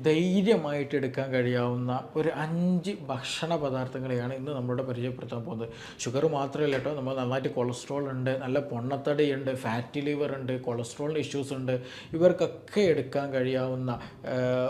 ധൈര്യമായിട്ട് എടുക്കാൻ കഴിയാവുന്ന ഒരു 5 ഭക്ഷണ പദാർത്ഥങ്ങളെയാണ് ഇന്ന് നമ്മളോട് പരിചയപ്പെടുത്താൻ പോകുന്നത്. ഷുഗർ മാത്രമല്ല കേട്ടോ, നമ്മൾ നന്നായിട്ട് കൊളസ്ട്രോൾ ഉണ്ട്, നല്ല പൊണ്ണത്തടിയുണ്ട്, ഫാറ്റി ലിവർ ഉണ്ട്, കൊളസ്ട്രോളിൻ്റെ ഇഷ്യൂസ് ഉണ്ട്. ഇവർക്കൊക്കെ എടുക്കാൻ കഴിയാവുന്ന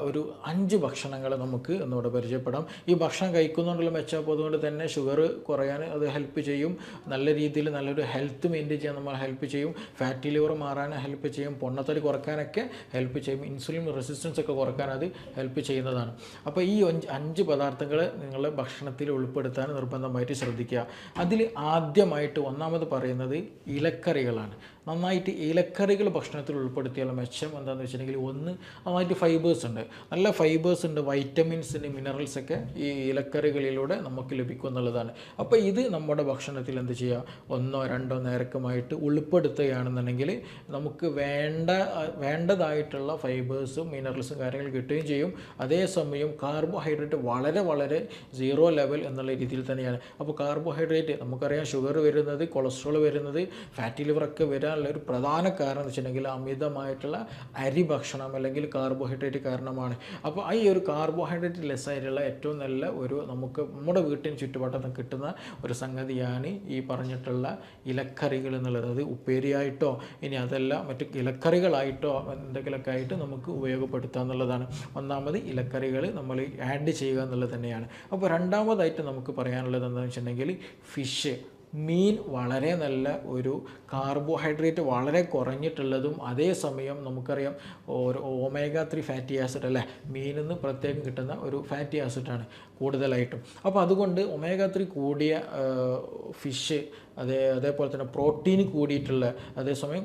ഒരു 5 ഭക്ഷണങ്ങൾ നമുക്ക് ഇന്നിവിടെ പരിചയപ്പെടാം. ഈ ഭക്ഷണം കഴിക്കുന്നതുകൊണ്ടുള്ള മെച്ചം അതുകൊണ്ട് തന്നെ ഷുഗർ കുറയാൻ അത് ഹെൽപ്പ് ചെയ്യും. നല്ല രീതിയിൽ നല്ലൊരു ഹെൽത്ത് മെയിൻറ്റെയിൻ ചെയ്യാൻ നമ്മൾ ഹെൽപ്പ് ചെയ്യും. ഫാറ്റി ലിവർ മാറാൻ ഹെൽപ്പ് ചെയ്യും. പൊണ്ണത്തടി കുറയ്ക്കാനൊക്കെ ഹെൽപ്പ് ചെയ്യും. ഇൻസുലിൻ റെസിസ്റ്റൻസ് ഒക്കെ കുറയ്ക്കാൻ അത് ഹെൽപ്പ് ചെയ്യുന്നതാണ്. അപ്പോൾ ഈ 5 പദാർത്ഥങ്ങൾ നിങ്ങളുടെ ഭക്ഷണത്തിൽ ഉൾപ്പെടുത്താൻ നിർബന്ധമായിട്ട് ശ്രദ്ധിക്കുക. അതിൽ ആദ്യമായിട്ട് ഒന്നാമത് പറയുന്നത് ഇലക്കറികളാണ്. നന്നായിട്ട് ഇലക്കറികൾ ഭക്ഷണത്തിൽ ഉൾപ്പെടുത്തിയുള്ള മെച്ചം എന്താണെന്ന് വെച്ചിട്ടുണ്ടെങ്കിൽ, ഒന്ന് നന്നായിട്ട് ഫൈബേഴ്സ് ഉണ്ട്, നല്ല ഫൈബേഴ്സ് ഉണ്ട്, വൈറ്റമിൻസിന് മിനറൽസ് ഒക്കെ ഈ ഇലക്കറികളിലൂടെ നമുക്ക് ലഭിക്കും എന്നുള്ളതാണ്. അപ്പോൾ ഇത് നമ്മുടെ ഭക്ഷണത്തിൽ എന്ത് ചെയ്യുക, 1-2 നേരക്കമായിട്ട് ഉൾപ്പെടുത്തുകയാണെന്നുണ്ടെങ്കിൽ നമുക്ക് വേണ്ടതായിട്ടുള്ള ഫൈബേഴ്സും മിനറൽസും കാര്യങ്ങൾ കിട്ടുകയും ചെയ്യും. അതേസമയം കാർബോഹൈഡ്രേറ്റ് വളരെ വളരെ 0 ലെവൽ എന്നുള്ള രീതിയിൽ തന്നെയാണ്. അപ്പോൾ കാർബോഹൈഡ്രേറ്റ് നമുക്കറിയാം, ഷുഗർ വരുന്നത്, കൊളസ്ട്രോൾ വരുന്നത്, ഫാറ്റി ലിവറൊക്കെ വരാനുള്ള ഒരു പ്രധാന കാരണം എന്ന് വെച്ചിട്ടുണ്ടെങ്കിൽ അമിതമായിട്ടുള്ള അരി ഭക്ഷണം അല്ലെങ്കിൽ കാർബോഹൈഡ്രേറ്റ് കാരണമാണ്. അപ്പോൾ ഈ ഒരു കാർബോഹൈഡ്രേറ്റ് ലെസ് ആയിട്ടുള്ള ഏറ്റവും നല്ല ഒരു നമുക്ക് നമ്മുടെ വീട്ടിന് ചുറ്റുപാടത്ത് കിട്ടുന്ന ഒരു സംഗതിയാണ് ഈ പറഞ്ഞിട്ടുള്ള ഇലക്കറികൾ എന്നുള്ളത്. അത് ഉപ്പേരിയായിട്ടോ ഇനി അതല്ല മറ്റ് ഇലക്കറികളായിട്ടോ എന്തെങ്കിലുമൊക്കെ ആയിട്ട് നമുക്ക് ഉപയോഗപ്പെടുത്തുക എന്നുള്ളതാണ്. ഒന്നാമത് ഇലക്കറികൾ നമ്മൾ ആഡ് ചെയ്യുക എന്നുള്ളത് തന്നെയാണ്. അപ്പോൾ രണ്ടാമതായിട്ട് നമുക്ക് പറയാനുള്ളത് എന്താണെന്ന് വെച്ചിട്ടുണ്ടെങ്കിൽ ഫിഷ്, മീൻ വളരെ നല്ല ഒരു കാർബോഹൈഡ്രേറ്റ് വളരെ കുറഞ്ഞിട്ടുള്ളതും അതേസമയം നമുക്കറിയാം omega-3 ഫാറ്റി ആസിഡ് അല്ലേ, മീനിൽ നിന്ന് പ്രത്യേകം കിട്ടുന്ന ഒരു ഫാറ്റി ആസിഡാണ് കൂടുതലായിട്ടും. അപ്പോൾ അതുകൊണ്ട് omega-3 കൂടിയ ഫിഷ്, അതേപോലെ തന്നെ പ്രോട്ടീൻ കൂടിയിട്ടുള്ള, അതേസമയം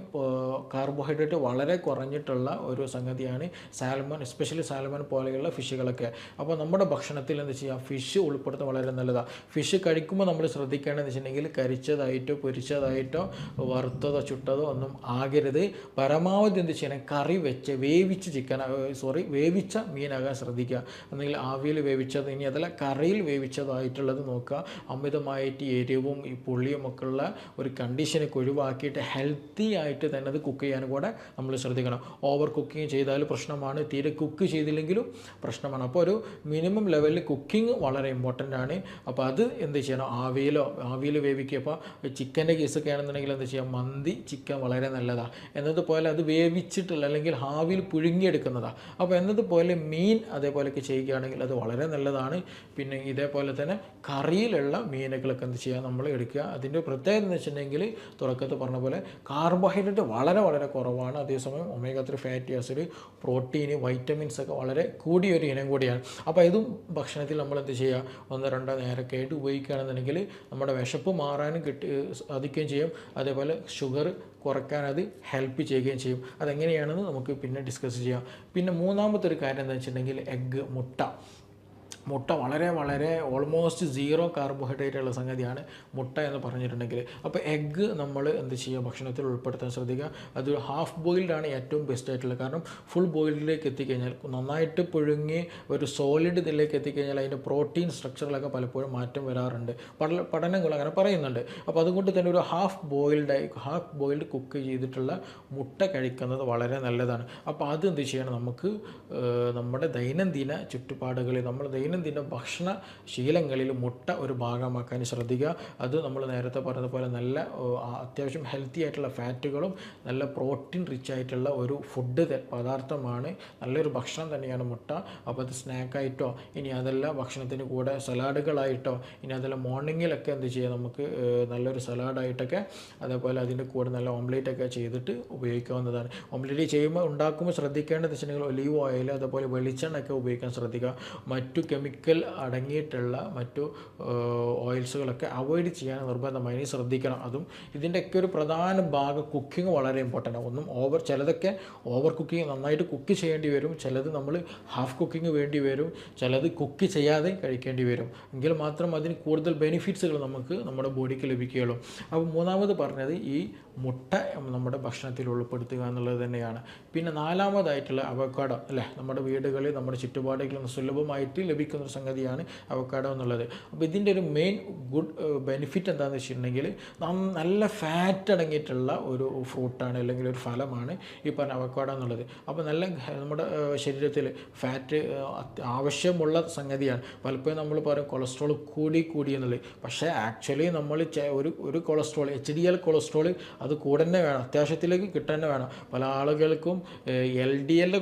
കാർബോഹൈഡ്രേറ്റ് വളരെ കുറഞ്ഞിട്ടുള്ള ഒരു സംഗതിയാണ് സാൽമൺ, എസ്പെഷ്യലി സാൽമൺ പോലെയുള്ള ഫിഷുകളൊക്കെ. അപ്പോൾ നമ്മുടെ ഭക്ഷണത്തിൽ എന്ത് ചെയ്യുക, ഫിഷ് ഉൾപ്പെടുത്താൻ വളരെ നല്ലതാണ്. ഫിഷ് കഴിക്കുമ്പോൾ നമ്മൾ ശ്രദ്ധിക്കേണ്ടതെന്ന് വെച്ചിട്ടുണ്ടെങ്കിൽ കരിച്ചതായിട്ടോ പൊരിച്ചതായിട്ടോ വറുത്തതോ ചുട്ടതോ ഒന്നും ആകരുത്. പരമാവധി എന്ത് ചെയ്യണം, കറി വെച്ച് വേവിച്ച മീനാകാൻ ശ്രദ്ധിക്കുക. അല്ലെങ്കിൽ ആവിയിൽ വേവിച്ചത്, ഇനി അതല്ല കറിയിൽ വേവിച്ചതായിട്ടുള്ളത് നോക്കുക. അമിതമായിട്ട് എരിവും ഈ പുളിയും ഒക്കെ ഉള്ള ഒരു കണ്ടീഷനൊക്കെ ഒഴിവാക്കിയിട്ട് ഹെൽത്തി ആയിട്ട് തന്നെ അത് കുക്ക് ചെയ്യാനും കൂടെ നമ്മൾ ശ്രദ്ധിക്കണം. ഓവർ കുക്കിംഗ് ചെയ്താൽ പ്രശ്നമാണ്, തീരെ കുക്ക് ചെയ്തില്ലെങ്കിലും പ്രശ്നമാണ്. അപ്പോൾ ഒരു മിനിമം ലെവലിൽ കുക്കിംഗ് വളരെ ഇമ്പോർട്ടൻ്റ് ആണ്. അപ്പോൾ അത് എന്ത് ചെയ്യണം, ആവിയിൽ വേവിക്കുക. അപ്പോൾ ചിക്കൻ്റെ കേസൊക്കെ ആണെന്നുണ്ടെങ്കിൽ എന്ത് ചെയ്യാം, മന്തി ചിക്കൻ വളരെ നല്ലതാണ്. എന്നതുപോലെ അത് വേവിച്ചിട്ടുള്ള അല്ലെങ്കിൽ ആവിയിൽ പുഴുങ്ങിയെടുക്കുന്നതാണ്. അപ്പോൾ എന്നതുപോലെ മീൻ അതേപോലെയൊക്കെ ചെയ്യുകയാണെങ്കിൽ അത് വളരെ നല്ലതാണ്. പിന്നെ ഇതേപോലെ തന്നെ കറിയിലുള്ള മീനുകളൊക്കെ എന്ത് ചെയ്യുക, നമ്മൾ എടുക്കുക. അതിൻ്റെ പ്രത്യേകത എന്ന് വെച്ചിട്ടുണ്ടെങ്കിൽ തുടക്കത്തിൽ പറഞ്ഞ പോലെ കാർബോഹൈഡ്രേറ്റ് വളരെ വളരെ കുറവാണ്. അതേസമയം omega-3 fatty acid, protein, vitamins ഒക്കെ വളരെ കൂടിയൊരു ഇനം കൂടിയാണ്. അപ്പോൾ ഇതും ഭക്ഷണത്തിൽ നമ്മൾ എന്ത് ചെയ്യുക, 1-2 നേരമൊക്കെ ആയിട്ട് ഉപയോഗിക്കുകയാണെന്നുണ്ടെങ്കിൽ നമ്മുടെ വിശപ്പ് മാറാനും സാധിക്കുകയും ചെയ്യും. അതേപോലെ ഷുഗർ കുറയ്ക്കാൻ അത് ഹെൽപ്പ് ചെയ്യുകയും ചെയ്യും. അതെങ്ങനെയാണെന്ന് നമുക്ക് പിന്നെ ഡിസ്കസ് ചെയ്യാം. പിന്നെ മൂന്നാമത്തെ ഒരു കാര്യം എന്താ വെച്ചിട്ടുണ്ടെങ്കിൽ എഗ്ഗ്, മുട്ട വളരെ വളരെ ഓൾമോസ്റ്റ് 0 കാർബോഹൈഡ്രേറ്റ് ഉള്ള സംഗതിയാണ് മുട്ട എന്ന് പറഞ്ഞിട്ടുണ്ടെങ്കിൽ. അപ്പോൾ എഗ്ഗ് നമ്മൾ എന്ത് ചെയ്യുക, ഭക്ഷണത്തിൽ ഉൾപ്പെടുത്താൻ ശ്രദ്ധിക്കുക. അത് ഹാഫ് ബോയിൽഡാണ് ഏറ്റവും ബെസ്റ്റ് ആയിട്ടുള്ളത്. കാരണം ഫുൾ ബോയിൽഡിലേക്ക് എത്തിക്കഴിഞ്ഞാൽ, നന്നായിട്ട് പുഴുങ്ങി ഒരു സോളിഡ് ഇതിലേക്ക് എത്തിക്കഴിഞ്ഞാൽ അതിൻ്റെ പ്രോട്ടീൻ സ്ട്രക്ചറിലൊക്കെ പലപ്പോഴും മാറ്റം വരാറുണ്ട്. പഠനങ്ങൾ അങ്ങനെ പറയുന്നുണ്ട്. അപ്പോൾ അതുകൊണ്ട് തന്നെ ഒരു ഹാഫ് ബോയിൽഡ് കുക്ക് ചെയ്തിട്ടുള്ള മുട്ട കഴിക്കുന്നത് വളരെ നല്ലതാണ്. അപ്പോൾ അത് എന്ത് ചെയ്യണം, നമുക്ക് നമ്മുടെ ദൈനംദിന ചുറ്റുപാടുകളിൽ, നമ്മൾ ദൈനംദിന ഭക്ഷണ ശീലങ്ങളിൽ മുട്ട ഒരു ഭാഗമാക്കാൻ ശ്രദ്ധിക്കുക. അത് നമ്മൾ നേരത്തെ പറഞ്ഞതുപോലെ നല്ല അത്യാവശ്യം ഹെൽത്തി ആയിട്ടുള്ള ഫാറ്റുകളും നല്ല പ്രോട്ടീൻ റിച്ച് ആയിട്ടുള്ള ഒരു ഫുഡ് പദാർത്ഥമാണ്, നല്ലൊരു ഭക്ഷണം തന്നെയാണ് മുട്ട. അപ്പോൾ അത് സ്നാക്കായിട്ടോ ഇനി അതല്ല ഭക്ഷണത്തിന് കൂടെ സലാഡുകളായിട്ടോ ഇനി അതല്ല മോർണിംഗിലൊക്കെ എന്ത് ചെയ്യുക, നമുക്ക് നല്ലൊരു സലാഡായിട്ടൊക്കെ അതേപോലെ അതിൻ്റെ കൂടെ നല്ല ഓംലേറ്റൊക്കെ ചെയ്തിട്ട് ഉപയോഗിക്കാവുന്നതാണ്. ഓംലേറ്റ് ഉണ്ടാക്കുമ്പോൾ ശ്രദ്ധിക്കേണ്ടത് വെച്ചിട്ടുണ്ടെങ്കിൽ ഒലീവ് ഓയിൽ അതേപോലെ വെളിച്ചെണ്ണയൊക്കെ ഉപയോഗിക്കാൻ ശ്രദ്ധിക്കുക. മറ്റു കെമിക്കൽ അടങ്ങിയിട്ടുള്ള മറ്റു ഓയിൽസുകളൊക്കെ അവോയ്ഡ് ചെയ്യാൻ നിർബന്ധമായി ശ്രദ്ധിക്കണം. അതും ഇതിൻ്റെയൊക്കെ ഒരു പ്രധാന ഭാഗം കുക്കിംഗ് വളരെ ഇമ്പോർട്ടൻ്റ് ആണ്. ചിലതൊക്കെ ഓവർ കുക്കിംഗ്, നന്നായിട്ട് കുക്ക് ചെയ്യേണ്ടി വരും. ചിലത് നമ്മൾ ഹാഫ് കുക്കിംഗ് വേണ്ടി വരും. ചിലത് കുക്ക് ചെയ്യാതെ കഴിക്കേണ്ടി വരും. എങ്കിൽ മാത്രം അതിന് കൂടുതൽ ബെനിഫിറ്റ്സുകൾ നമുക്ക് നമ്മുടെ ബോഡിക്ക് ലഭിക്കുകയുള്ളൂ. അപ്പോൾ മൂന്നാമത് പറഞ്ഞത് ഈ മുട്ട നമ്മുടെ ഭക്ഷണത്തിൽ ഉൾപ്പെടുത്തുക എന്നുള്ളത് തന്നെയാണ്. പിന്നെ നാലാമതായിട്ടുള്ള അവക്കാഡോ അല്ലേ, നമ്മുടെ വീടുകളിൽ നമ്മുടെ ചുറ്റുപാടുകളിൽ സുലഭമായിട്ട് ലഭിക്കുന്ന ലഭിക്കുന്ന ഒരു സംഗതിയാണ് അവക്കാഡോ എന്നുള്ളത്. അപ്പോൾ ഇതിൻ്റെ ഒരു മെയിൻ ഗുഡ് ബെനിഫിറ്റ് എന്താണെന്ന് വെച്ചിട്ടുണ്ടെങ്കിൽ നല്ല ഫാറ്റ് അടങ്ങിയിട്ടുള്ള ഒരു ഫ്രൂട്ടാണ് അല്ലെങ്കിൽ ഒരു ഫലമാണ് ഈ പറഞ്ഞ അവക്കാഡോ എന്നുള്ളത്. അപ്പോൾ നല്ല നമ്മുടെ ശരീരത്തിൽ ഫാറ്റ് ആവശ്യമുള്ള സംഗതിയാണ്. പലപ്പോഴും നമ്മൾ പറയും കൊളസ്ട്രോൾ കൂടി എന്നുള്ളത്. പക്ഷേ ആക്ച്വലി നമ്മൾ ഒരു കൊളസ്ട്രോൾ HDL കൊളസ്ട്രോൾ അത് കൂടെ തന്നെ വേണം, അത്യാവശ്യത്തിലേക്ക് കിട്ടാൻ തന്നെ വേണം. പല ആളുകൾക്കും LDL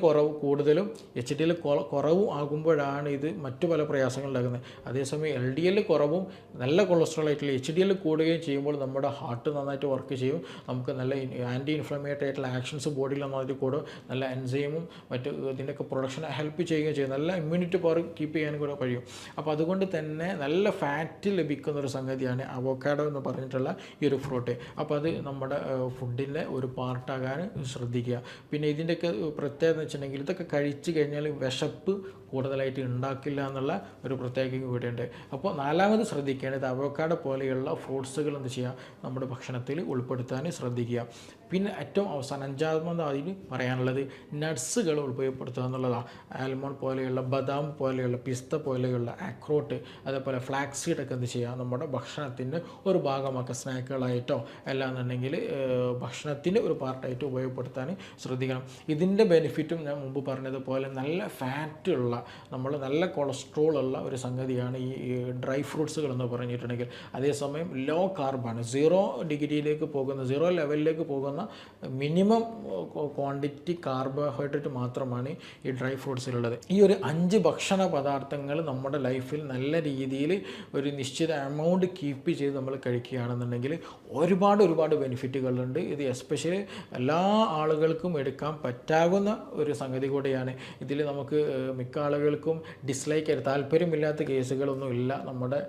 കൂടുതലും HDL കുറവും ആകുമ്പോഴാണ് ഇത് മറ്റു പല പ്രയാസങ്ങൾ ഉണ്ടാകുന്നത്. അതേസമയം LDL കുറവും നല്ല കൊളസ്ട്രോൾ ആയിട്ടുള്ള HDL കൂടുകയും ചെയ്യുമ്പോൾ നമ്മുടെ ഹാർട്ട് നന്നായിട്ട് വർക്ക് ചെയ്യും. നമുക്ക് നല്ല ആൻറ്റി ഇൻഫ്ലമേറ്ററി ആയിട്ടുള്ള ആക്ഷൻസ് ബോഡിയിൽ നന്നായിട്ട് കൂടും. നല്ല എൻസൈമും മറ്റ് ഇതിൻ്റെയൊക്കെ പ്രൊഡക്ഷൻ ഹെൽപ്പ് ചെയ്യുകയും ചെയ്യും. നല്ല ഇമ്മ്യൂണിറ്റി പവർ കീപ്പ് ചെയ്യാനും കൂടെ കഴിയും. അപ്പോൾ അതുകൊണ്ട് തന്നെ നല്ല ഫാറ്റ് ലഭിക്കുന്ന ഒരു സംഗതിയാണ് അവോക്കാഡോ എന്ന് പറഞ്ഞിട്ടുള്ള ഈ ഒരു ഫ്രൂട്ട്. അപ്പോൾ അത് നമ്മുടെ ഫുഡിൻ്റെ ഒരു പാർട്ടാകാൻ ശ്രദ്ധിക്കുക. പിന്നെ ഇതിൻ്റെയൊക്കെ പ്രത്യേകത എന്ന് വെച്ചിട്ടുണ്ടെങ്കിൽ ഇതൊക്കെ കഴിച്ച് കഴിഞ്ഞാൽ വിശപ്പ് കൂടുതലായിട്ട് ഉണ്ടാക്കില്ല എന്നുള്ള ഒരു പ്രത്യേകത കൂടിയുണ്ട്. അപ്പോൾ നാലാമത് ശ്രദ്ധിക്കേണ്ടത് അവോക്കാഡോ പോലെയുള്ള ഫ്രൂട്ട്സുകൾ എന്ത് ചെയ്യുക, നമ്മുടെ ഭക്ഷണത്തിൽ ഉൾപ്പെടുത്താൻ ശ്രദ്ധിക്കുക. പിന്നെ ഏറ്റവും അവസാനം അഞ്ചാമതായി പറയാനുള്ളത് നട്ട്സുകൾ ഉപയോഗപ്പെടുത്തുക എന്നുള്ളതാണ്. ആൽമണ്ട് പോലെയുള്ള, ബദാം പോലെയുള്ള, പിസ്ത പോലെയുള്ള, ആക്രോട്ട്, അതേപോലെ ഫ്ലാക്സ് സീഡൊക്കെ എന്ത് ചെയ്യുക, നമ്മുടെ ഭക്ഷണത്തിൻ്റെ ഒരു ഭാഗമാക്കുക. സ്നാക്കുകളായിട്ടോ അല്ലാന്നുണ്ടെങ്കിൽ ഭക്ഷണത്തിൻ്റെ ഒരു പാർട്ടായിട്ട് ഉപയോഗപ്പെടുത്താൻ ശ്രദ്ധിക്കണം. ഇതിൻ്റെ ബെനിഫിറ്റും ഞാൻ മുമ്പ് പറഞ്ഞതുപോലെ നല്ല ഫാറ്റുള്ള, നമ്മൾ നല്ല കൊളസ്ട്രോൾ ഉള്ള ഒരു സംഗതിയാണ് ഈ ഡ്രൈ ഫ്രൂട്ട്സുകൾ എന്ന് പറഞ്ഞിട്ടുണ്ടെങ്കിൽ. അതേസമയം ലോ കാർബാണ്, 0 ലെവലിലേക്ക് പോകുന്ന മിനിമം ക്വാണ്ടിറ്റി കാർബോഹൈഡ്രേറ്റ് മാത്രമാണ് ഈ ഡ്രൈ ഫ്രൂട്ട്സിലുള്ളത്. ഈ ഒരു 5 ഭക്ഷണ പദാർത്ഥങ്ങൾ നമ്മുടെ ലൈഫിൽ നല്ല രീതിയിൽ ഒരു നിശ്ചിത എമൗണ്ട് കീപ്പ് ചെയ്ത് നമ്മൾ കഴിക്കുകയാണെന്നുണ്ടെങ്കിൽ ഒരുപാട് ബെനിഫിറ്റുകളുണ്ട്. ഇത് എസ്പെഷ്യലി എല്ലാ ആളുകൾക്കും എടുക്കാൻ പറ്റാവുന്ന ഒരു സംഗതി കൂടെയാണ്. ഇതിൽ നമുക്ക് മിക്ക ആളുകൾക്കും ഡിസ്ലൈക്ക് താല്പര്യമില്ലാത്ത കേസുകളൊന്നും ഇല്ല. നമ്മുടെ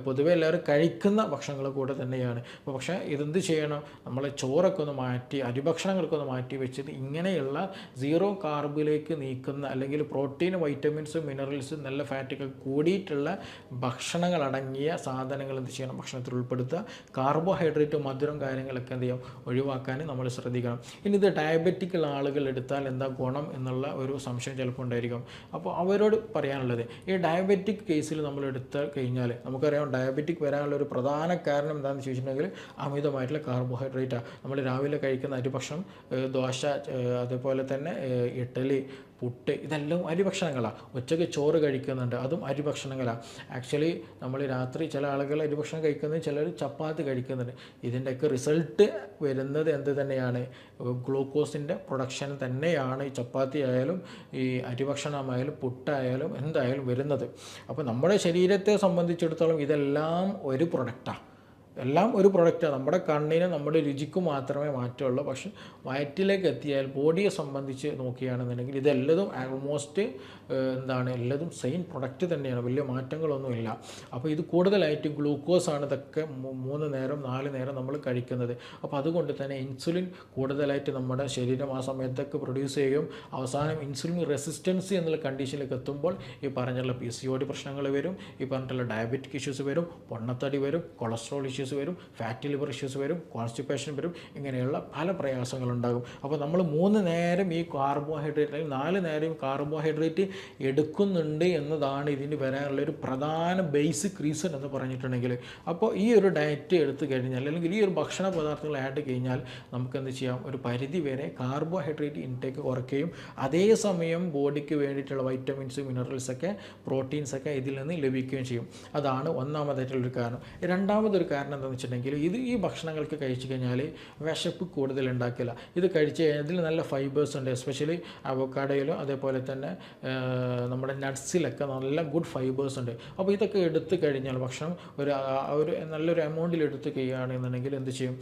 പൊതുവെ എല്ലാവരും കഴിക്കുന്ന ഭക്ഷണങ്ങൾ കൂടെ തന്നെയാണ്. പക്ഷേ ഇതെന്ത് ചെയ്യണം, നമ്മളെ ചോറൊക്കെ ഒന്ന് മാറ്റി, അരിഭക്ഷണങ്ങളൊക്കെ ഒന്ന് മാറ്റി വെച്ചിട്ട് ഇങ്ങനെയുള്ള 0 കാർബിലേക്ക് നീക്കുന്ന, അല്ലെങ്കിൽ പ്രോട്ടീൻ, വൈറ്റമിൻസ്, മിനറൽസ്, നല്ല ഫാറ്റുകൾ കൂടിയിട്ടുള്ള ഭക്ഷണങ്ങളടങ്ങിയ സാധനങ്ങൾ എന്ത് ചെയ്യണം, ഭക്ഷണത്തിൽ ഉൾപ്പെടുത്തുക. കാർബോഹൈഡ്രേറ്റ്, മധുരം കാര്യങ്ങളൊക്കെ എന്ത് ചെയ്യാം, ഒഴിവാക്കാൻ നമ്മൾ ശ്രദ്ധിക്കണം. ഇനി ഇത് ഡയബറ്റിക്കുള്ള ആളുകൾ എടുത്താൽ എന്താ ഗുണം എന്നുള്ള ഒരു സംശയം ചിലപ്പോൾ ഉണ്ടായിരിക്കും. അപ്പോൾ അവരോട് പറയാനുള്ളത്, ഈ ഡയബറ്റിക് കേസിൽ നമ്മൾ എടുത്ത് കഴിഞ്ഞാൽ നമുക്കറിയാം ഡയബറ്റിക് വരാനുള്ള ഒരു പ്രധാന കാരണം എന്താണെന്ന് ചോദിച്ചിട്ടുണ്ടെങ്കിൽ അമിതമായിട്ടുള്ള കാർബോഹൈഡ്രേറ്റാണ്. നമ്മൾ രാവിലെ കഴിക്കുന്ന അരിഭക്ഷണം, ദോശ, അതേപോലെ തന്നെ ഇഡ്ഡലി, പുട്ട്, ഇതെല്ലാം അരിഭക്ഷണങ്ങളാണ്. ഉച്ചയ്ക്ക് ചോറ് കഴിക്കുന്നുണ്ട്, അതും അരിഭക്ഷണങ്ങളാണ്. ആക്ച്വലി നമ്മൾ രാത്രി ചില ആളുകൾ അരിഭക്ഷണം കഴിക്കുന്നത്, ചിലർ ചപ്പാത്തി കഴിക്കുന്നുണ്ട്. ഇതിൻ്റെയൊക്കെ റിസൾട്ട് വരുന്നത് എന്ത് തന്നെയാണ്, ഗ്ലൂക്കോസിൻ്റെ പ്രൊഡക്ഷൻ തന്നെയാണ്. ഈ ചപ്പാത്തി ആയാലും ഈ അരിഭക്ഷണമായാലും പുട്ടായാലും എന്തായാലും വരുന്നത്. അപ്പോൾ നമ്മുടെ ശരീരത്തെ സംബന്ധിച്ചിടത്തോളം ഇതെല്ലാം ഒരു പ്രൊഡക്റ്റാണ്. നമ്മുടെ കണ്ണിന്, നമ്മുടെ രുചിക്ക് മാത്രമേ മാറ്റമുള്ളൂ. പക്ഷെ വയറ്റിലേക്ക് എത്തിയാൽ ബോഡിയെ സംബന്ധിച്ച് നോക്കുകയാണെന്നുണ്ടെങ്കിൽ ഇതെല്ലതും ആൾമോസ്റ്റ് എല്ലതും സെയിം പ്രൊഡക്റ്റ് തന്നെയാണ്, വലിയ മാറ്റങ്ങളൊന്നുമില്ല. അപ്പോൾ ഇത് കൂടുതലായിട്ട് ഗ്ലൂക്കോസാണ് ഇതൊക്കെ 3 നേരം 4 നേരം നമ്മൾ കഴിക്കുന്നത്. അപ്പോൾ അതുകൊണ്ട് തന്നെ ഇൻസുലിൻ കൂടുതലായിട്ട് നമ്മുടെ ശരീരം ആ സമയത്തൊക്കെ പ്രൊഡ്യൂസ് ചെയ്യും. അവസാനം ഇൻസുലിൻ റെസിസ്റ്റൻസി എന്നുള്ള കണ്ടീഷനിലേക്ക് എത്തുമ്പോൾ ഈ പറഞ്ഞുള്ള PCOD പ്രശ്നങ്ങൾ വരും, ഈ പറഞ്ഞിട്ടുള്ള ഡയബറ്റിക് ഇഷ്യൂസ് വരും, പൊണ്ണത്തടി വരും, കൊളസ്ട്രോൾ ഇഷ്യൂസ് വരും, ഫാറ്റി ലിവർ ഇഷ്യൂസ് വരും, കോൺസ്റ്റിപ്പേഷൻ വരും, ഇങ്ങനെയുള്ള പല പ്രയാസങ്ങളുണ്ടാകും. അപ്പോൾ നമ്മൾ 3 നേരം ഈ കാർബോഹൈഡ്രേറ്റ്, അല്ലെങ്കിൽ 4 നേരം കാർബോഹൈഡ്രേറ്റ് എടുക്കുന്നുണ്ട് എന്നതാണ് ഇതിന് വരാനുള്ളൊരു പ്രധാന ബേസിക് റീസൺ എന്ന് പറഞ്ഞിട്ടുണ്ടെങ്കിൽ. അപ്പോൾ ഈ ഒരു ഡയറ്റ് എടുത്തു കഴിഞ്ഞാൽ, അല്ലെങ്കിൽ ഈ ഒരു ഭക്ഷണ പദാർത്ഥങ്ങൾ ആഡ് കഴിഞ്ഞാൽ നമുക്ക് എന്ത് ചെയ്യാം, ഒരു പരിധി വരെ കാർബോഹൈഡ്രേറ്റ് ഇൻടേക്ക് കുറയ്ക്കുകയും അതേസമയം ബോഡിക്ക് വേണ്ടിയിട്ടുള്ള വൈറ്റമിൻസ്, മിനറൽസൊക്കെ, പ്രോട്ടീൻസൊക്കെ ഇതിൽ നിന്ന് ലഭിക്കുകയും ചെയ്യും. അതാണ് ഒന്നാമതായിട്ടുള്ളൊരു കാരണം. രണ്ടാമതൊരു കാരണം എന്താണെന്ന് വെച്ചിട്ടുണ്ടെങ്കിൽ, ഈ ഭക്ഷണങ്ങൾക്ക് കഴിച്ചു കഴിഞ്ഞാൽ വിശപ്പ് കൂടുതൽ ഉണ്ടാക്കില്ല. ഇത് കഴിച്ച് കഴിഞ്ഞാൽ ഇതിൽ നല്ല ഫൈബേഴ്സ് ഉണ്ട്. എസ്പെഷ്യലി അവോക്കാഡോയിലും അതേപോലെ തന്നെ നമ്മുടെ നട്ട്സിലൊക്കെ നല്ല ഗുഡ് ഫൈബേഴ്സ് ഉണ്ട്. അപ്പോൾ ഇതൊക്കെ എടുത്തു കഴിഞ്ഞാൽ ഭക്ഷണം ഒരു നല്ലൊരു എമൗണ്ടിൽ എടുത്ത് കഴിയുകയാണെന്നുണ്ടെങ്കിൽ എന്ത് ചെയ്യും,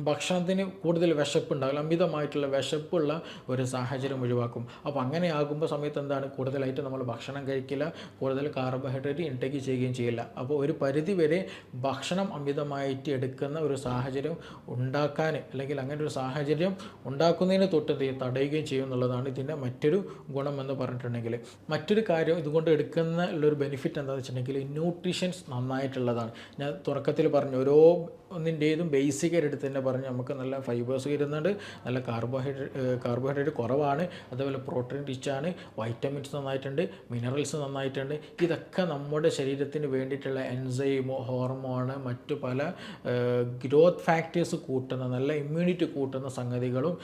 ഭക്ഷണത്തിന് കൂടുതൽ വിശപ്പുണ്ടാകില്ല, അമിതമായിട്ടുള്ള വിശപ്പുള്ള ഒരു സാഹചര്യം ഒഴിവാക്കും. അപ്പോൾ അങ്ങനെ ആകുമ്പോൾ സമയത്ത് എന്താണ്, കൂടുതലായിട്ട് നമ്മൾ ഭക്ഷണം കഴിക്കില്ല, കൂടുതൽ കാർബോഹൈഡ്രേറ്റ് ഇൻടേക്ക് ചെയ്യുകയും ചെയ്യില്ല. അപ്പോൾ ഒരു പരിധി വരെ ഭക്ഷണം അമിതമായിട്ട് എടുക്കുന്ന ഒരു സാഹചര്യം ഉണ്ടാക്കാൻ, അല്ലെങ്കിൽ അങ്ങനെ ഒരു സാഹചര്യം ഉണ്ടാക്കുന്നതിന് തൊട്ട് തടയുകയും ചെയ്യും എന്നുള്ളതാണ് ഇതിൻ്റെ മറ്റൊരു ഗുണം എന്ന് പറഞ്ഞിട്ടുണ്ടെങ്കിൽ. മറ്റൊരു കാര്യം ഇതുകൊണ്ട് എടുക്കുന്ന ഉള്ളൊരു ബെനിഫിറ്റ് എന്താണെന്ന് വെച്ചിട്ടുണ്ടെങ്കിൽ, ന്യൂട്രീഷൻസ് നന്നായിട്ടുള്ളതാണ്. ഞാൻ തുടക്കത്തിൽ പറഞ്ഞു, ഒന്നിൻ്റേതും ബേസിക്കായിട്ട് എടുത്ത് തന്നെ പറഞ്ഞ് നമുക്ക് നല്ല ഫൈബേഴ്സ് വരുന്നുണ്ട്, നല്ല കാർബോഹൈഡ്രേറ്റ് കുറവാണ്, അതേപോലെ പ്രോട്ടീൻ റിച്ചാണ്, വൈറ്റമിൻസ് നന്നായിട്ടുണ്ട്, മിനറൽസ് നന്നായിട്ടുണ്ട്. ഇതൊക്കെ നമ്മുടെ ശരീരത്തിന് വേണ്ടിയിട്ടുള്ള എൻസൈമോ ഹോർമോണ് മറ്റു പല ഗ്രോത്ത് ഫാക്ടേഴ്സ് കൂട്ടുന്ന നല്ല ഇമ്മ്യൂണിറ്റി കൂട്ടുന്ന സംഗതികളും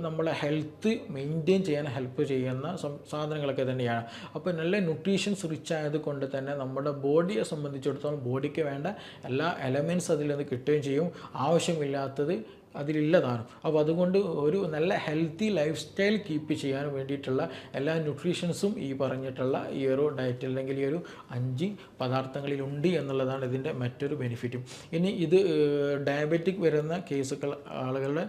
നമ്മളെ ഹെൽത്ത് മെയിൻറ്റെയിൻ ചെയ്യാൻ ഹെൽപ്പ് ചെയ്യുന്ന സാധനങ്ങളൊക്കെ തന്നെയാണ്. അപ്പോൾ നല്ല ന്യൂട്രീഷൻസ് റിച്ച് ആയതുകൊണ്ട് തന്നെ നമ്മുടെ ബോഡിയെ സംബന്ധിച്ചിടത്തോളം ബോഡിക്ക് വേണ്ട എല്ലാ എലമെൻറ്റ്സ് അതിൽ നിന്ന് കിട്ടുകയും ചെയ്യും, ആവശ്യമില്ലാത്തത് അതിലില്ലതാണ്. അപ്പോൾ അതുകൊണ്ട് ഒരു നല്ല ഹെൽത്തി ലൈഫ് സ്റ്റൈൽ കീപ്പ് ചെയ്യാൻ വേണ്ടിയിട്ടുള്ള എല്ലാ ന്യൂട്രീഷൻസും ഈ പറഞ്ഞിട്ടുള്ള ഈ ഒരു ഡയറ്റ് അല്ലെങ്കിൽ ഈ ഒരു 5 പദാർത്ഥങ്ങളിലുണ്ട് എന്നുള്ളതാണ് ഇതിൻ്റെ മറ്റൊരു ബെനിഫിറ്റും. ഇനി ഇത് ഡയബറ്റിക് വരുന്ന കേസുകൾ ആളുകളുടെ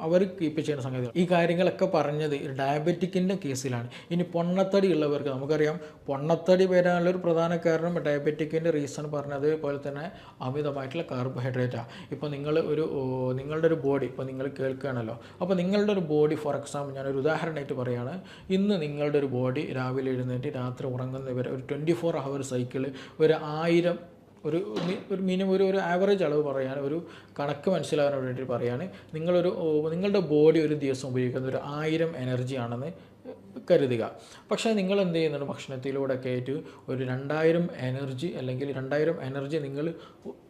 അവർ കീപ്പ് ചെയ്യുന്ന സംഗതികൾ ഈ കാര്യങ്ങളൊക്കെ പറഞ്ഞത് ഡയബറ്റിക്കിൻ്റെ കേസിലാണ്. ഇനി പൊണ്ണത്തടി ഉള്ളവർക്ക് നമുക്കറിയാം, പൊണ്ണത്തടി വരാനുള്ളൊരു പ്രധാന കാരണം ഡയബറ്റിക്കിൻ്റെ റീസൺ പറഞ്ഞത് പോലെ തന്നെ അമിതമായിട്ടുള്ള കാർബോഹൈഡ്രേറ്റാണ്. ഇപ്പോൾ നിങ്ങളുടെ ഒരു ബോഡി ഇപ്പോൾ നിങ്ങൾ കേൾക്കുകയാണല്ലോ, അപ്പോൾ നിങ്ങളുടെ ഒരു ബോഡി ഫോർ എക്സാമ്പിൾ ഞാനൊരു ഉദാഹരണമായിട്ട് പറയുകയാണ്, ഇന്ന് നിങ്ങളുടെ ഒരു ബോഡി രാവിലെ എഴുന്നേറ്റ് രാത്രി ഉറങ്ങുന്നവരെ ഒരു 24 hour സൈക്കിൾ ഒരു 1000 ഒരു മിനിമം ഒരു ആവറേജ് അളവ് പറയാണ്, ഒരു കണക്ക് മനസ്സിലാകാൻ വേണ്ടി പറയാണ്, നിങ്ങളുടെ ബോഡി ഒരു ദിവസം ഉപയോഗിക്കുന്ന ഒരു 1000 എനർജി ആണെന്ന് കരുതുക. പക്ഷേ നിങ്ങൾ എന്ത് ചെയ്യുന്നുണ്ട്, ഭക്ഷണത്തിലൂടെ ഒക്കെ ആയിട്ട് ഒരു 2000 എനർജി അല്ലെങ്കിൽ 2000 എനർജി നിങ്ങൾ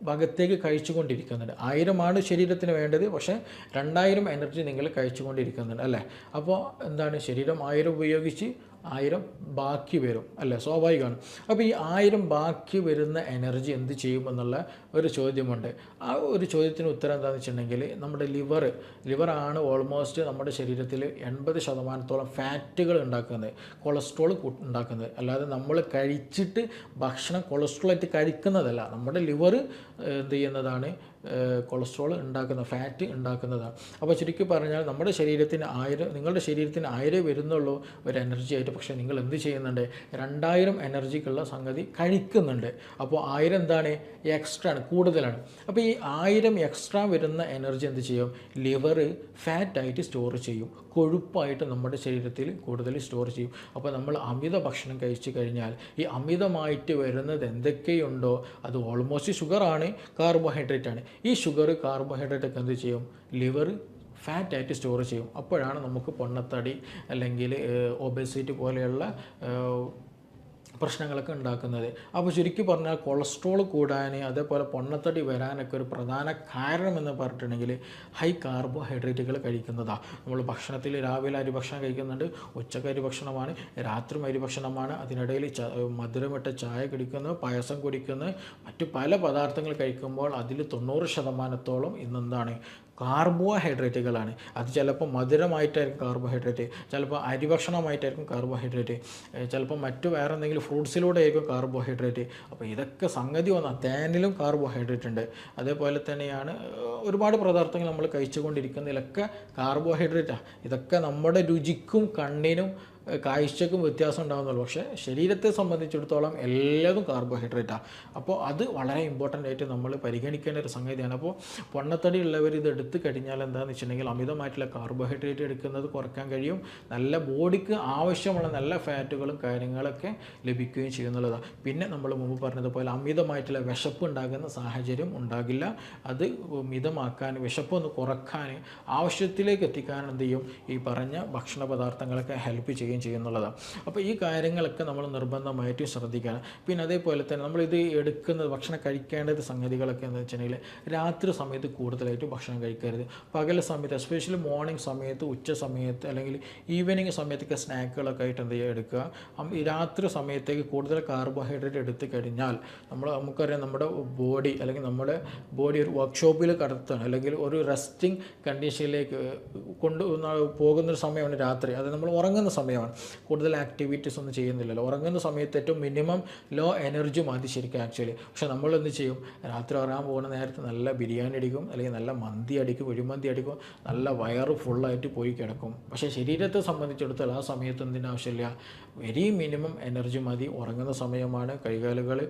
ഭാഗത്തേക്ക് കഴിച്ചുകൊണ്ടിരിക്കുന്നുണ്ട്. 1000 ശരീരത്തിന് വേണ്ടത്, പക്ഷേ 2000 എനർജി നിങ്ങൾ കഴിച്ചുകൊണ്ടിരിക്കുന്നുണ്ട് അല്ലേ. അപ്പോൾ എന്താണ്, ശരീരം 1000 ഉപയോഗിച്ച് 1000 ബാക്കി വരും അല്ലേ, സ്വാഭാവികമാണ്. അപ്പോൾ ഈ 1000 ബാക്കി വരുന്ന എനർജി എന്ത് ചെയ്യുമെന്നുള്ള ഒരു ചോദ്യമുണ്ട്. ആ ഒരു ചോദ്യത്തിന് ഉത്തരം എന്താണെന്ന് വെച്ചിട്ടുണ്ടെങ്കിൽ നമ്മുടെ ലിവറാണ് ഓൾമോസ്റ്റ് നമ്മുടെ ശരീരത്തിൽ 80% ഫാറ്റുകൾ ഉണ്ടാക്കുന്നത്, കൊളസ്ട്രോൾ ഉണ്ടാക്കുന്നത്. അല്ലാതെ നമ്മൾ കഴിച്ചിട്ട് ഭക്ഷണം കൊളസ്ട്രോളായിട്ട് കഴിക്കുന്നതല്ല, നമ്മുടെ ലിവർ എന്ത് ചെയ്യുന്നതാണ്, കൊളസ്ട്രോൾ ഉണ്ടാക്കുന്ന ഫാറ്റ് ഉണ്ടാക്കുന്നതാണ്. അപ്പോൾ ചുരുക്കി പറഞ്ഞാൽ നമ്മുടെ ശരീരത്തിന് 1000, നിങ്ങളുടെ ശരീരത്തിന് 1000 വരുന്നുള്ളൂ ഒരു എനർജി ആയിട്ട്, പക്ഷേ നിങ്ങൾ എന്ത് ചെയ്യുന്നുണ്ട്, 2000 എനർജിക്കുള്ള സംഗതി കഴിക്കുന്നുണ്ട്. അപ്പോൾ 1000 എന്താണ്, എക്സ്ട്രാ ആണ്, കൂടുതലാണ്. അപ്പോൾ ഈ 1000 എക്സ്ട്രാ വരുന്ന എനർജി എന്ത് ചെയ്യും, ലിവർ ഫാറ്റായിട്ട് സ്റ്റോർ ചെയ്യും, കൊഴുപ്പായിട്ട് നമ്മുടെ ശരീരത്തിൽ കൂടുതൽ സ്റ്റോർ ചെയ്യും. അപ്പോൾ നമ്മൾ അമിത ഭക്ഷണം കഴിച്ചു കഴിഞ്ഞാൽ ഈ അമിതമായിട്ട് വരുന്നത് എന്തൊക്കെയുണ്ടോ അത് ഓൾമോസ്റ്റ് ഷുഗറാണ്, കാർബോഹൈഡ്രേറ്റ് ആണ്. ഈ കാർബോഹൈഡ്രേറ്റ് ഒക്കെ എന്ത് ചെയ്യും, ലിവർ ഫാറ്റായിട്ട് സ്റ്റോർ ചെയ്യും. അപ്പോഴാണ് നമുക്ക് പൊണ്ണത്തടി അല്ലെങ്കിൽ ഒബേസിറ്റി പോലെയുള്ള പ്രശ്നങ്ങളൊക്കെ ഉണ്ടാക്കുന്നത്. അപ്പോൾ ചുരുക്കി പറഞ്ഞാൽ കൊളസ്ട്രോൾ കൂടാൻ അതേപോലെ പൊണ്ണത്തടി വരാനൊക്കെ ഒരു പ്രധാന കാരണം എന്ന് പറഞ്ഞിട്ടുണ്ടെങ്കിൽ ഹൈ കാർബോഹൈഡ്രേറ്റുകൾ കഴിക്കുന്നതാണ്. നമ്മൾ ഭക്ഷണത്തിൽ രാവിലെ അരിഭക്ഷണം കഴിക്കുന്നുണ്ട്, ഉച്ചക്ക് അരിഭക്ഷണമാണ്, രാത്രി അരിഭക്ഷണമാണ്, അതിനിടയിൽ മധുരമിട്ട ചായ കുടിക്കുന്നു, പായസം കുടിക്കുന്നു, മറ്റു പല പദാർത്ഥങ്ങൾ കഴിക്കുമ്പോൾ അതിൽ 90% ഇന്നെന്താണ്, കാർബോഹൈഡ്രേറ്റുകളാണ്. അത് ചിലപ്പോൾ മധുരമായിട്ടായിരിക്കും കാർബോഹൈഡ്രേറ്റ്, ചിലപ്പോൾ അരിഭക്ഷണമായിട്ടായിരിക്കും കാർബോഹൈഡ്രേറ്റ്, ചിലപ്പോൾ മറ്റു വേറെ എന്തെങ്കിലും ഫ്രൂട്ട്സിലൂടെ ആയിരിക്കും കാർബോഹൈഡ്രേറ്റ്. അപ്പോൾ ഇതൊക്കെ സംഗതി വന്നാൽ തേനിലും കാർബോഹൈഡ്രേറ്റ് ഉണ്ട്. അതേപോലെ തന്നെയാണ് ഒരുപാട് പദാർത്ഥങ്ങൾ നമ്മൾ കഴിച്ചുകൊണ്ടിരിക്കുന്നതിലൊക്കെ കാർബോഹൈഡ്രേറ്റാണ്. ഇതൊക്കെ നമ്മുടെ രുചിക്കും കണ്ണിനും കാഴ്ചക്കും വ്യത്യാസം ഉണ്ടാകുന്നുള്ളൂ, പക്ഷേ ശരീരത്തെ സംബന്ധിച്ചിടത്തോളം എല്ലാതും കാർബോഹൈഡ്രേറ്റാണ്. അപ്പോൾ അത് വളരെ ഇമ്പോർട്ടൻ്റ് ആയിട്ട് നമ്മൾ പരിഗണിക്കേണ്ട ഒരു സംഗതിയാണ്. അപ്പോൾ പൊണ്ണത്തടി ഉള്ളവർ ഇത് എടുത്തു കഴിഞ്ഞാൽ എന്താണെന്ന് വെച്ചിട്ടുണ്ടെങ്കിൽ അമിതമായിട്ടുള്ള കാർബോഹൈഡ്രേറ്റ് എടുക്കുന്നത് കുറയ്ക്കാൻ കഴിയും, നല്ല ബോഡിക്ക് ആവശ്യമുള്ള നല്ല ഫാറ്റുകളും കാര്യങ്ങളൊക്കെ ലഭിക്കുകയും ചെയ്യുന്നുള്ളതാണ്. പിന്നെ നമ്മൾ മുമ്പ് പറഞ്ഞതുപോലെ അമിതമായിട്ടുള്ള വിശപ്പ് ഉണ്ടാകുന്ന സാഹചര്യം ഉണ്ടാകില്ല. അത് മിതമാക്കാൻ, വിശപ്പൊന്ന് കുറക്കാൻ, ആവശ്യത്തിലേക്ക് എത്തിക്കാൻ എന്ത് ചെയ്യും, ഈ പറഞ്ഞ ഭക്ഷണ പദാർത്ഥങ്ങളൊക്കെ ഹെൽപ്പ് ചെയ്യുന്നുള്ളതാണ്. അപ്പോൾ ഈ കാര്യങ്ങളൊക്കെ നമ്മൾ നിർബന്ധമായിട്ട് ശ്രദ്ധിക്കണം. പിന്നെ അതേപോലെ തന്നെ നമ്മളിത് എടുക്കുന്നത് ഭക്ഷണം കഴിക്കേണ്ടത് സംഗതികളൊക്കെ എന്ന് വെച്ചിട്ടുണ്ടെങ്കിൽ രാത്രി സമയത്ത് കൂടുതലായിട്ട് ഭക്ഷണം കഴിക്കരുത്. പകൽ സമയത്ത് എസ്പെഷ്യലി മോർണിംഗ് സമയത്ത്, ഉച്ച സമയത്ത് അല്ലെങ്കിൽ ഈവനിങ് സമയത്തൊക്കെ സ്നാക്കുകളൊക്കെ ആയിട്ട് എന്ത് ചെയ്യുക, എടുക്കുക. ഈ രാത്രി സമയത്തേക്ക് കൂടുതൽ കാർബോഹൈഡ്രേറ്റ് എടുത്തു കഴിഞ്ഞാൽ നമുക്കറിയാം നമ്മുടെ ബോഡി അല്ലെങ്കിൽ നമ്മുടെ ബോഡി ഒരു വർക്ക്ഷോപ്പിൽ കടത്തുകയാണ് അല്ലെങ്കിൽ ഒരു റെസ്റ്റിംഗ് കണ്ടീഷനിലേക്ക് പോകുന്നൊരു സമയമാണ് രാത്രി. അത് നമ്മൾ ഉറങ്ങുന്ന സമയമാണ്, കൂടുതൽ ആക്ടിവിറ്റീസ് ഒന്നും ചെയ്യുന്നില്ലല്ലോ. ഉറങ്ങുന്ന സമയത്ത് ഏറ്റവും മിനിമം ലോ എനർജി മതി ശരിക്കും ആക്ച്വലി. പക്ഷേ നമ്മൾ എന്ത് ചെയ്യും, രാത്രി ഉറങ്ങാൻ പോകുന്ന നേരത്ത് നല്ല ബിരിയാണി അടിക്കും, അല്ലെങ്കിൽ നല്ല മന്തി അടിക്കും, കുഴിമന്തി അടിക്കും, നല്ല വയറ് ഫുള്ളായിട്ട് പോയി കിടക്കും. പക്ഷേ ശരീരത്തെ സംബന്ധിച്ചിടത്തോളം ആ സമയത്ത് എന്തിനാവശ്യമില്ല, വെരി മിനിമം എനർജി മതി. ഉറങ്ങുന്ന സമയമാണ്, കൈകാലുകൾ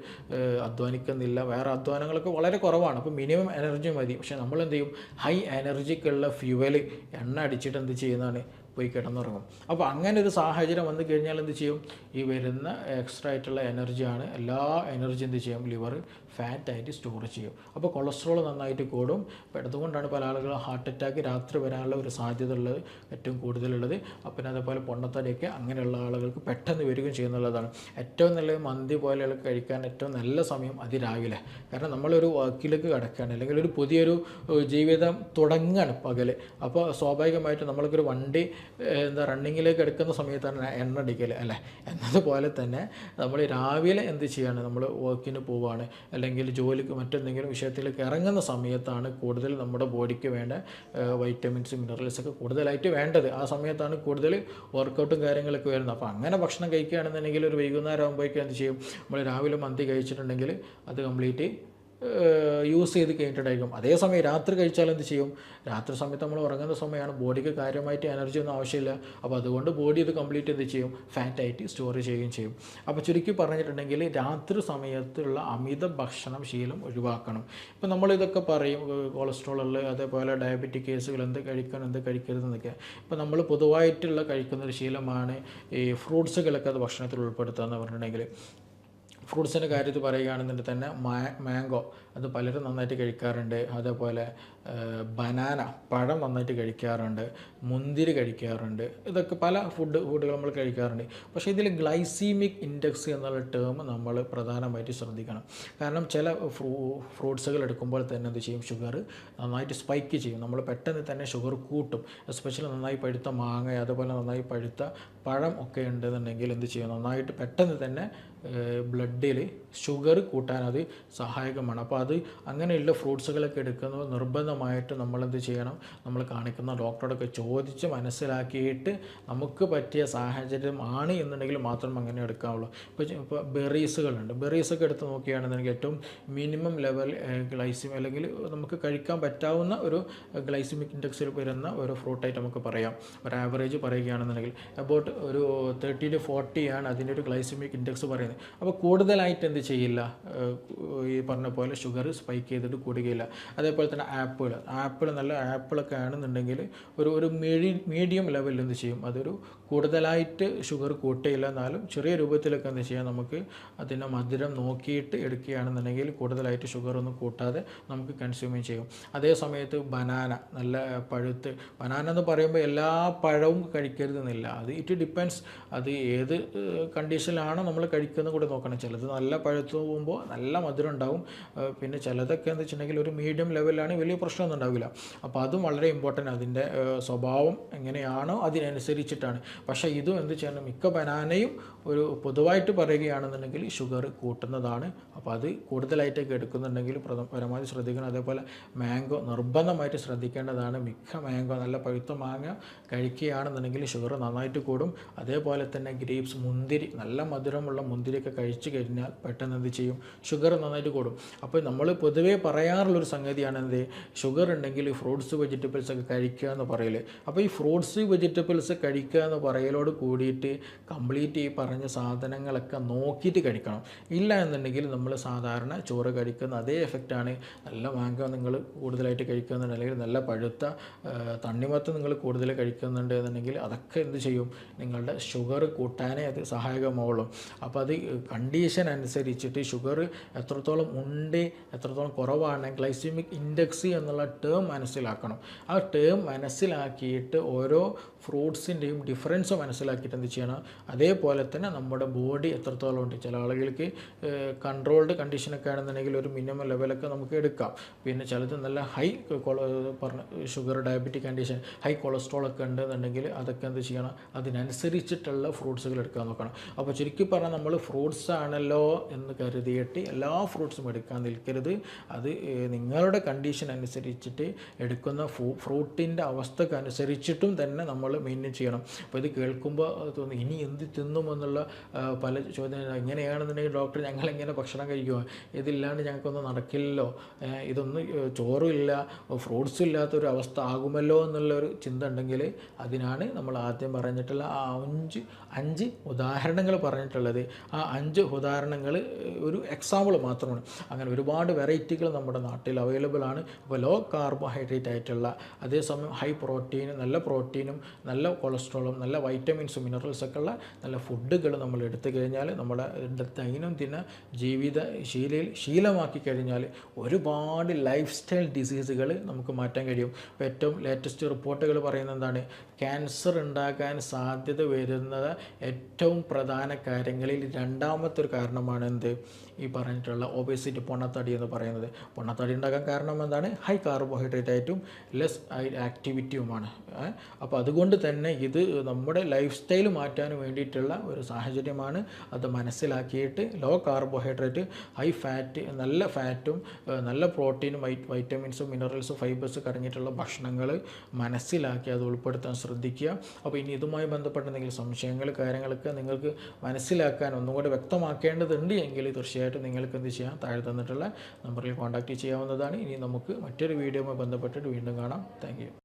അധ്വാനിക്കുന്നില്ല, വേറെ അധ്വാനങ്ങളൊക്കെ വളരെ കുറവാണ്. അപ്പോൾ മിനിമം എനർജി മതി. പക്ഷേ നമ്മൾ എന്ത് ചെയ്യും, ഹൈ എനർജിക്കുള്ള ഫ്യൂവൽ എണ്ണ അടിച്ചിട്ട് എന്ത് ചെയ്യുന്നതാണ്, പോയി കിടന്നുറങ്ങും. അപ്പോൾ അങ്ങനെ ഒരു സാഹചര്യം വന്നു കഴിഞ്ഞാൽ എന്ത് ചെയ്യും, ഈ വരുന്ന എക്സ്ട്രാ ആയിട്ടുള്ള എനർജിയാണ് എല്ലാ എനർജി എന്ത് ചെയ്യും, ലിവർ ഫാറ്റായിട്ട് സ്റ്റോർ ചെയ്യും. അപ്പോൾ കൊളസ്ട്രോൾ നന്നായിട്ട് കൂടും. അപ്പോൾ അതുകൊണ്ടാണ് പല ആളുകളും ഹാർട്ട് അറ്റാക്ക് രാത്രി വരാനുള്ള ഒരു സാധ്യത ഉള്ളത് ഏറ്റവും കൂടുതലുള്ളത്. പിന്നെ അതേപോലെ പൊണ്ണത്തടിയൊക്കെ അങ്ങനെയുള്ള ആളുകൾക്ക് പെട്ടെന്ന് വരികയും ചെയ്യുന്നുള്ളതാണ്. ഏറ്റവും നല്ലത് മന്തി പോലെയുള്ള കഴിക്കാൻ ഏറ്റവും നല്ല സമയം അതിരാവിലെ. കാരണം നമ്മളൊരു വർക്കിലേക്ക് കിടക്കുകയാണ്, അല്ലെങ്കിൽ ഒരു പുതിയൊരു ജീവിതം തുടങ്ങുകയാണ് പകൽ. അപ്പോൾ സ്വാഭാവികമായിട്ടും നമ്മൾക്കൊരു വണ്ടി റണ്ണിങ്ങിലേക്ക് എടുക്കുന്ന സമയത്താണ് എണ്ണ അടിക്കൽ അല്ലേ. എന്നതുപോലെ തന്നെ നമ്മൾ രാവിലെ എന്ത് ചെയ്യാണ്, നമ്മൾ വർക്കിന് പോവുകയാണ് അല്ലെങ്കിൽ ജോലിക്ക് മറ്റെന്തെങ്കിലും വിഷയത്തിലേക്ക് ഇറങ്ങുന്ന സമയത്താണ് കൂടുതൽ നമ്മുടെ ബോഡിക്ക് വേണ്ട വൈറ്റമിൻസ് മിനറൽസൊക്കെ കൂടുതലായിട്ട് വേണ്ടത്. ആ സമയത്താണ് കൂടുതൽ വർക്കൗട്ടും കാര്യങ്ങളൊക്കെ വരുന്നത്. അപ്പോൾ അങ്ങനെ ഭക്ഷണം കഴിക്കുകയാണെന്നുണ്ടെങ്കിൽ ഒരു വൈകുന്നേരം ആകുമ്പോഴേക്കും എന്ത് ചെയ്യും, നമ്മൾ രാവിലെ മന്തി കഴിച്ചിട്ടുണ്ടെങ്കിൽ അത് കംപ്ലീറ്റ് യൂസ് ചെയ്ത് കഴിഞ്ഞിട്ടുണ്ടായിരിക്കും. അതേസമയം രാത്രി കഴിച്ചാൽ എന്ത് ചെയ്യും, രാത്രി സമയത്ത് നമ്മൾ ഉറങ്ങുന്ന സമയമാണ്, ബോഡിക്ക് കാര്യമായിട്ട് എനർജി ഒന്നും ആവശ്യമില്ല. അപ്പോൾ അതുകൊണ്ട് ബോഡി ഇത് കംപ്ലീറ്റ് എന്ത് ചെയ്യും, ഫാറ്റായിട്ട് സ്റ്റോർ ചെയ്യുകയും ചെയ്യും. അപ്പോൾ ചുരുക്കി പറഞ്ഞിട്ടുണ്ടെങ്കിൽ രാത്രി സമയത്തുള്ള അമിത ഭക്ഷണം ശീലം ഒഴിവാക്കണം. ഇപ്പോൾ നമ്മളിതൊക്കെ പറയും കൊളസ്ട്രോളുള്ള അതേപോലെ ഡയബറ്റിക് കേസുകൾ എന്ത് കഴിക്കണം എന്ത് കഴിക്കരുതെന്നൊക്കെ. ഇപ്പോൾ നമ്മൾ പൊതുവായിട്ടുള്ള കഴിക്കുന്നൊരു ശീലമാണ് ഈ ഫ്രൂട്ട്സുകളൊക്കെ അത് ഭക്ഷണത്തിൽ ഉൾപ്പെടുത്തുക എന്ന് പറഞ്ഞിട്ടുണ്ടെങ്കിൽ. ഫ്രൂട്ട്സിൻ്റെ കാര്യത്തിൽ പറയുകയാണെന്നുണ്ടെങ്കിൽ തന്നെ മാംഗോ അത് പലരും നന്നായിട്ട് കഴിക്കാറുണ്ട്. അതേപോലെ ബനാന പഴം നന്നായിട്ട് കഴിക്കാറുണ്ട്, മുന്തിരി കഴിക്കാറുണ്ട്. ഇതൊക്കെ പല ഫുഡുകൾ നമ്മൾ കഴിക്കാറുണ്ട്. പക്ഷേ ഇതിൽ ഗ്ലൈസീമിക് ഇൻഡെക്സ് എന്നുള്ള ടേം നമ്മൾ പ്രധാനമായിട്ട് ശ്രദ്ധിക്കണം. കാരണം ചില ഫ്രൂട്ട്സുകൾ എടുക്കുമ്പോൾ തന്നെ എന്ത് ചെയ്യും, ഷുഗർ നന്നായിട്ട് സ്പൈക്ക് ചെയ്യും. നമ്മൾ പെട്ടെന്ന് തന്നെ ഷുഗർ കൂട്ടും. എസ്പെഷ്യലി നന്നായി പഴുത്ത മാങ്ങ അതുപോലെ നന്നായി പഴുത്ത പഴം ഒക്കെ ഉണ്ടെന്നുണ്ടെങ്കിൽ എന്ത് ചെയ്യും, നന്നായിട്ട് പെട്ടെന്ന് തന്നെ ബ്ലഡിൽ ഷുഗർ കൂട്ടാൻ അത് സഹായകമാണ്. അപ്പോൾ അത് അങ്ങനെയുള്ള ഫ്രൂട്ട്സുകളൊക്കെ എടുക്കുന്നത് നിർബന്ധമായിട്ട് നമ്മളെന്ത് ചെയ്യണം, നമ്മൾ കാണിക്കുന്ന ഡോക്ടറോടൊക്കെ ചോദിച്ച് മനസ്സിലാക്കിയിട്ട് നമുക്ക് പറ്റിയ സാഹചര്യം ആണ് എന്നുണ്ടെങ്കിൽ മാത്രം അങ്ങനെ എടുക്കാവുള്ളൂ. ഇപ്പോൾ ബെറീസുകളുണ്ട്, ബെറീസൊക്കെ എടുത്ത് നോക്കുകയാണെന്നുണ്ടെങ്കിൽ ഏറ്റവും മിനിമം ലെവൽ ഗ്ലൈസിമി അല്ലെങ്കിൽ നമുക്ക് കഴിക്കാൻ പറ്റാവുന്ന ഒരു ഗ്ലൈസിമിക് ഇൻഡെക്സിൽ വരുന്ന ഒരു ഫ്രൂട്ടായിട്ട് നമുക്ക് പറയാം. ഒരു ആവറേജ് പറയുകയാണെന്നുണ്ടെങ്കിൽ അബൌട്ട് ഒരു 30 to 40 ആണ് അതിൻ്റെ ഒരു ഗ്ലൈസിമിക് ഇൻഡെക്സ് പറയുന്നത്. അപ്പോൾ കൂടുതലായിട്ട് എന്ത് ചെയ്യില്ല, ഈ പറഞ്ഞ പോലെ ഷുഗർ സ്പൈക്ക് ചെയ്തിട്ട് കൂടുകയില്ല. അതേപോലെ തന്നെ ആപ്പിൾ നല്ല ആപ്പിളൊക്കെ ആണെന്നുണ്ടെങ്കിൽ ഒരു മീഡിയം ലെവലിൽ എന്ത് ചെയ്യും, അതൊരു കൂടുതലായിട്ട് ഷുഗർ കൂട്ടുകയില്ല, എന്നാലും ചെറിയ രൂപത്തിലൊക്കെ എന്ത് ചെയ്യാം, നമുക്ക് അതിൻ്റെ മധുരം നോക്കിയിട്ട് എടുക്കുകയാണെന്നുണ്ടെങ്കിൽ കൂടുതലായിട്ട് ഷുഗറൊന്നും കൂട്ടാതെ നമുക്ക് കൺസ്യൂം ചെയ്യും. അതേ സമയത്ത് ബനാന നല്ല പഴുത്ത്, ബനാന എന്ന് പറയുമ്പോൾ എല്ലാ പഴവും കഴിക്കരുതെന്നില്ല, അത് ഇറ്റ് ഡിപ്പെൻഡ്സ്, അത് ഏത് കണ്ടീഷനിലാണോ നമ്മൾ കഴിക്കുന്നത് കൂടെ നോക്കണം. ചിലത് നല്ല പഴുത്ത് പോകുമ്പോൾ നല്ല മധുരം ഉണ്ടാവും, പിന്നെ ചിലതൊക്കെ എന്താ വെച്ചിട്ടുണ്ടെങ്കിൽ ഒരു മീഡിയം ലെവലിലാണ്, വലിയ പ്രശ്നമൊന്നും ഉണ്ടാവില്ല. അപ്പോൾ അതും വളരെ ഇമ്പോർട്ടൻ്റ്, അതിൻ്റെ സ്വഭാവം എങ്ങനെയാണോ അതിനനുസരിച്ചിട്ടാണ്. പക്ഷേ ഇതും എന്ത് ചെയ്യണം, മിക്ക ബനാനയും ഒരു പൊതുവായിട്ട് പറയുകയാണെന്നുണ്ടെങ്കിൽ ഷുഗർ കൂട്ടുന്നതാണ്. അപ്പോൾ അത് കൂടുതലായിട്ടൊക്കെ എടുക്കുന്നുണ്ടെങ്കിൽ പരമാവധി ശ്രദ്ധിക്കണം. അതേപോലെ മാംഗോ നിർബന്ധമായിട്ട് ശ്രദ്ധിക്കേണ്ടതാണ്. മിക്ക മാംഗോ നല്ല പഴുത്ത മാങ്ങ കഴിക്കുകയാണെന്നുണ്ടെങ്കിൽ ഷുഗർ നന്നായിട്ട് കൂടും. അതേപോലെ തന്നെ ഗ്രേപ്സ്, മുന്തിരി, നല്ല മധുരമുള്ള മുന്തിരിയൊക്കെ കഴിച്ചു കഴിഞ്ഞാൽ പെട്ടെന്ന് എന്ത് ചെയ്യും, ഷുഗർ നന്നായിട്ട് കൂടും. അപ്പോൾ നമ്മൾ പൊതുവേ പറയാറുള്ളൊരു സംഗതിയാണ് എന്ത്, ഷുഗർ ഉണ്ടെങ്കിൽ ഫ്രൂട്ട്സ് വെജിറ്റബിൾസ് ഒക്കെ കഴിക്കുക എന്ന് പറയല്. അപ്പോൾ ഈ ഫ്രൂട്ട്സ് വെജിറ്റബിൾസ് കഴിക്കുക എന്ന് പറയലോട് കൂടിയിട്ട് കംപ്ലീറ്റ് ഈ പറഞ്ഞ സാധനങ്ങളൊക്കെ നോക്കിയിട്ട് കഴിക്കണം. ഇല്ല എന്നുണ്ടെങ്കിൽ നമ്മൾ സാധാരണ ചോറ് കഴിക്കുന്ന അതേ എഫക്റ്റാണ്. നല്ല മാംഗോ നിങ്ങൾ കൂടുതലായിട്ട് കഴിക്കുന്നുണ്ടെങ്കിൽ, നല്ല പഴുത്ത തണ്ണിമത്തം നിങ്ങൾ കൂടുതൽ കഴിക്കുന്നുണ്ട് എന്നുണ്ടെങ്കിൽ അതൊക്കെ എന്ത് ചെയ്യും, നിങ്ങളുടെ ഷുഗർ കൂട്ടാനേ അത് സഹായകമാവുള്ളൂ. അപ്പോൾ അത് കണ്ടീഷൻ അനുസരിച്ചിട്ട് ഷുഗർ എത്രത്തോളം ഉണ്ട് എത്രത്തോളം കുറവാണ്, ഗ്ലൈസിമിക് ഇൻഡെക്സ് എന്നുള്ള ടേം മനസ്സിലാക്കണം. ആ ടേം മനസ്സിലാക്കിയിട്ട് ഓരോ ഫ്രൂട്ട്സിൻ്റെയും ഡിഫറൻസ് മനസ്സിലാക്കിയിട്ട് എന്ത് ചെയ്യണം, അതേപോലെ തന്നെ നമ്മുടെ ബോഡി എത്രത്തോളം ഉണ്ട്. ചില ആളുകൾക്ക് കൺട്രോൾഡ് കണ്ടീഷനൊക്കെ ആണെന്നുണ്ടെങ്കിൽ ഒരു മിനിമം ലെവലൊക്കെ നമുക്ക് എടുക്കാം. പിന്നെ ചിലത് നല്ല high sugar diabetic condition, high cholesterol ഒക്കെ ഉണ്ടെന്നുണ്ടെങ്കിൽ അതൊക്കെ എന്ത് ചെയ്യണം, അതിനനുസരിച്ചിട്ടുള്ള ഫ്രൂട്ട്സുകൾ എടുക്കാൻ നോക്കണം. അപ്പോൾ ചുരുക്കി പറഞ്ഞാൽ നമ്മൾ ഫ്രൂട്ട്സ് ആണല്ലോ എന്ന് കരുതിയിട്ട് എല്ലാ ഫ്രൂട്ട്സും എടുക്കാൻ നിൽക്കരുത്. അത് നിങ്ങളുടെ കണ്ടീഷൻ അനുസരിച്ചിട്ട് എടുക്കുന്ന ഫ്രൂട്ടിൻ്റെ അവസ്ഥക്ക് അനുസരിച്ചിട്ടും തന്നെ നമ്മൾ മെയിൻറ്റെയിൻ ചെയ്യണം. അപ്പോൾ ഇത് കേൾക്കുമ്പോൾ തോന്നി ഇനി എന്ത് തിന്നുമെന്നുള്ള പല ചോദ്യങ്ങൾ. ഇങ്ങനെയാണെന്നുണ്ടെങ്കിൽ ഡോക്ടർ ഞങ്ങളെങ്ങനെ ഭക്ഷണം കഴിക്കുമോ, ഇതില്ലാണ്ട് ഞങ്ങൾക്കൊന്നും നടക്കില്ലല്ലോ, ഇതൊന്നും ചോറും ഇല്ല ഫ്രൂട്ട്സും ഇല്ലാത്തൊരു അവസ്ഥ ആകുമല്ലോ എന്നുള്ളൊരു ചിന്ത ഉണ്ടെങ്കിൽ അതിനാണ് നമ്മൾ ആദ്യം പറഞ്ഞിട്ടുള്ള ആ 5 ഉദാഹരണങ്ങൾ പറഞ്ഞിട്ടുള്ളത്. ആ 5 ഉദാഹരണം ഉദാഹരണങ്ങൾ ഒരു എക്സാമ്പിൾ മാത്രമാണ്. അങ്ങനെ ഒരുപാട് വെറൈറ്റികൾ നമ്മുടെ നാട്ടിൽ അവൈലബിൾ ആണ്. അപ്പോൾ ലോ കാർബോഹൈഡ്രേറ്റ് ആയിട്ടുള്ള, അതേസമയം ഹൈ പ്രോട്ടീനും നല്ല പ്രോട്ടീനും നല്ല കൊളസ്ട്രോളും നല്ല വൈറ്റമിൻസും മിനറൽസൊക്കെ ഉള്ള നല്ല ഫുഡുകൾ നമ്മൾ എടുത്തു കഴിഞ്ഞാൽ നമ്മുടെ ദൈനംദിന ജീവിത ശീലമാക്കി കഴിഞ്ഞാൽ ഒരുപാട് ലൈഫ് സ്റ്റൈൽ ഡിസീസുകൾ നമുക്ക് മാറ്റാൻ കഴിയും. ഇപ്പോൾ ഏറ്റവും ലേറ്റസ്റ്റ് റിപ്പോർട്ടുകൾ പറയുന്നത് എന്താണ്? ക്യാൻസർ ഉണ്ടാകാൻ സാധ്യത വരുന്നത് ഏറ്റവും പ്രധാന കാര്യങ്ങളിൽ രണ്ടാമത്തെ ഒരു കാരണമാണ് എന്ത്? ഈ പറഞ്ഞിട്ടുള്ള ഒബേസിറ്റി, പൊണ്ണത്തടി എന്ന് പറയുന്നത്. പൊണ്ണത്തടി ഉണ്ടാകാൻ കാരണം എന്താണ്? ഹൈ കാർബോഹൈഡ്രേറ്റ് ആയിട്ടും ലെസ് ആക്ടിവിറ്റിയുമാണ്. അപ്പോൾ അതുകൊണ്ട് തന്നെ ഇത് നമ്മുടെ ലൈഫ് സ്റ്റൈൽ മാറ്റാൻ വേണ്ടിയിട്ടുള്ള ഒരു സാഹചര്യമാണ്. അത് മനസ്സിലാക്കിയിട്ട് ലോ കാർബോഹൈഡ്രേറ്റ്, ഹൈ ഫാറ്റ്, നല്ല ഫാറ്റും നല്ല പ്രോട്ടീനും വൈറ്റമിൻസും മിനറൽസും ഫൈബേഴ്സും അടങ്ങിയിട്ടുള്ള ഭക്ഷണങ്ങൾ മനസ്സിലാക്കി അത് ഉൾപ്പെടുത്താൻ ശ്രദ്ധിക്കുക. അപ്പോൾ ഇനി ഇതുമായി ബന്ധപ്പെട്ട എന്തെങ്കിലും സംശയങ്ങൾ കാര്യങ്ങളൊക്കെ നിങ്ങൾക്ക് മനസ്സിലാക്കാൻ ഒന്നും കൂടി വ്യക്തമാക്കേണ്ടതുണ്ട് എങ്കിൽ തീർച്ചയായിട്ടും നിങ്ങൾക്ക് എന്ത് ചെയ്യാം? താഴെ തന്നിട്ടുള്ള നമ്പറിൽ കോൺടാക്റ്റ് ചെയ്യാവുന്നതാണ്. ഇനി നമുക്ക് മറ്റൊരു വീഡിയോയുമായി ബന്ധപ്പെട്ടിട്ട് വീണ്ടും കാണാം. Thank you.